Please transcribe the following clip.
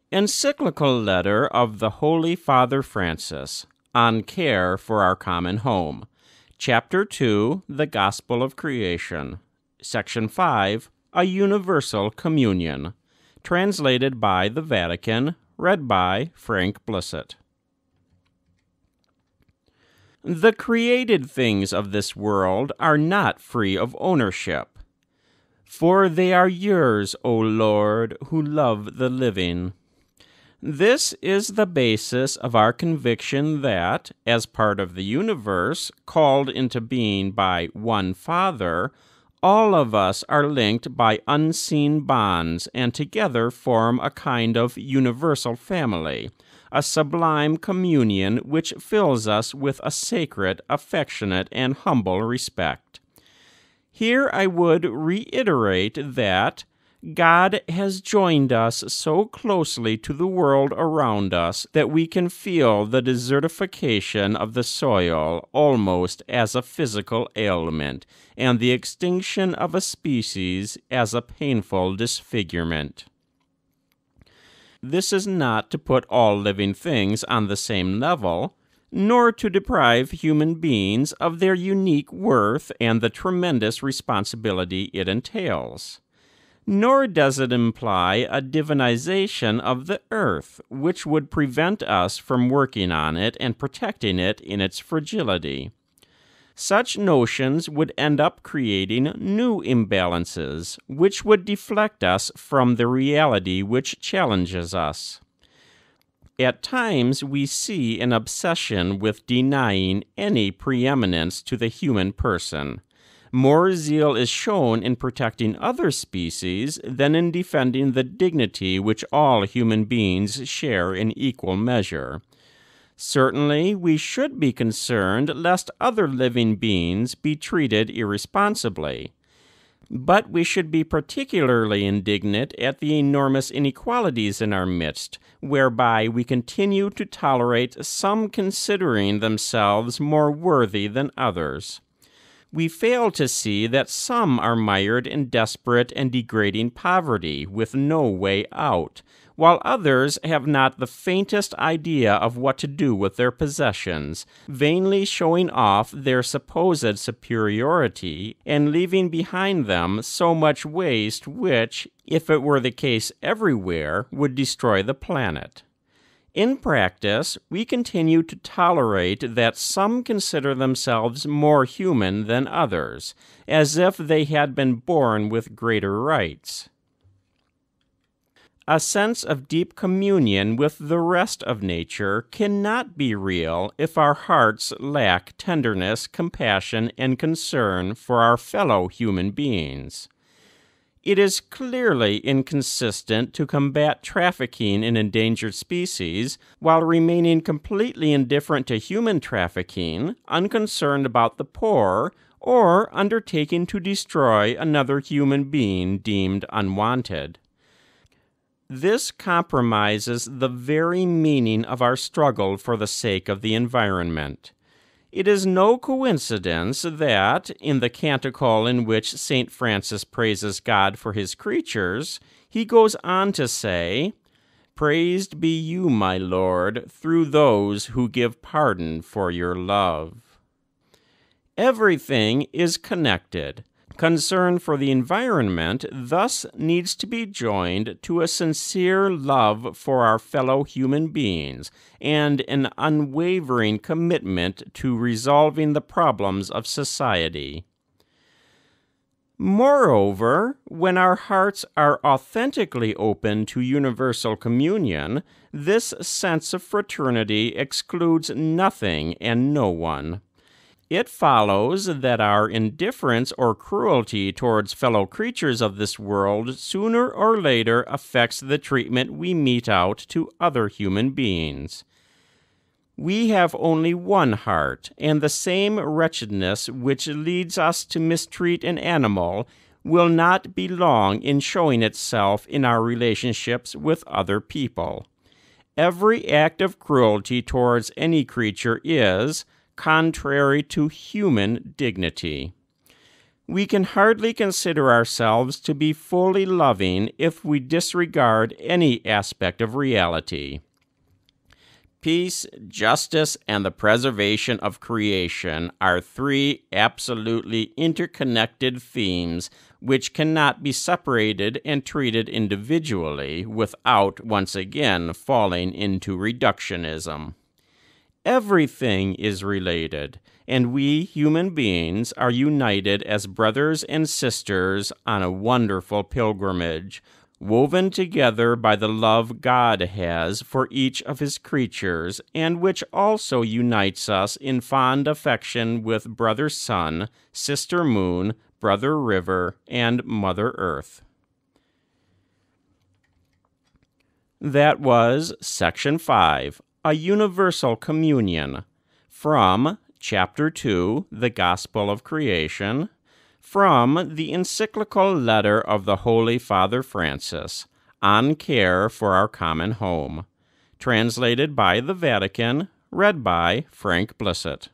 Encyclical Letter of the Holy Father Francis on Care for Our Common Home, Chapter 2, The Gospel of Creation, Section 5, A Universal Communion, translated by the Vatican, read by Frank Blissett. The created things of this world are not free of ownership, for they are yours, O Lord, who love the living. This is the basis of our conviction that, as part of the universe, called into being by one Father, all of us are linked by unseen bonds and together form a kind of universal family, a sublime communion which fills us with a sacred, affectionate, and humble respect. Here I would reiterate that God has joined us so closely to the world around us that we can feel the desertification of the soil almost as a physical ailment, and the extinction of a species as a painful disfigurement. This is not to put all living things on the same level, nor to deprive human beings of their unique worth and the tremendous responsibility it entails. Nor does it imply a divinization of the earth, which would prevent us from working on it and protecting it in its fragility. Such notions would end up creating new imbalances, which would deflect us from the reality which challenges us. At times we see an obsession with denying any preeminence to the human person. More zeal is shown in protecting other species than in defending the dignity which all human beings share in equal measure. Certainly, we should be concerned lest other living beings be treated irresponsibly. But we should be particularly indignant at the enormous inequalities in our midst, whereby we continue to tolerate some considering themselves more worthy than others. We fail to see that some are mired in desperate and degrading poverty with no way out, while others have not the faintest idea of what to do with their possessions, vainly showing off their supposed superiority and leaving behind them so much waste which, if it were the case everywhere, would destroy the planet. In practice, we continue to tolerate that some consider themselves more human than others, as if they had been born with greater rights. A sense of deep communion with the rest of nature cannot be real if our hearts lack tenderness, compassion, and concern for our fellow human beings. It is clearly inconsistent to combat trafficking in endangered species while remaining completely indifferent to human trafficking, unconcerned about the poor, or undertaking to destroy another human being deemed unwanted. This compromises the very meaning of our struggle for the sake of the environment. It is no coincidence that, in the canticle in which St. Francis praises God for his creatures, he goes on to say, "Praised be you, my Lord, through those who give pardon for your love." Everything is connected. Concern for the environment thus needs to be joined to a sincere love for our fellow human beings and an unwavering commitment to resolving the problems of society. Moreover, when our hearts are authentically open to universal communion, this sense of fraternity excludes nothing and no one. It follows that our indifference or cruelty towards fellow creatures of this world sooner or later affects the treatment we mete out to other human beings. We have only one heart, and the same wretchedness which leads us to mistreat an animal will not be long in showing itself in our relationships with other people. Every act of cruelty towards any creature is contrary to human dignity. We can hardly consider ourselves to be fully loving if we disregard any aspect of reality. Peace, justice, and the preservation of creation are three absolutely interconnected themes which cannot be separated and treated individually without once again falling into reductionism. Everything is related, and we human beings are united as brothers and sisters on a wonderful pilgrimage, woven together by the love God has for each of His creatures, and which also unites us in fond affection with Brother Sun, Sister Moon, Brother River, and Mother Earth. That was Section 5, A Universal Communion, from Chapter 2, The Gospel of Creation, from the Encyclical Letter of the Holy Father Francis, On Care for Our Common Home, translated by the Vatican, read by Frank Blissett.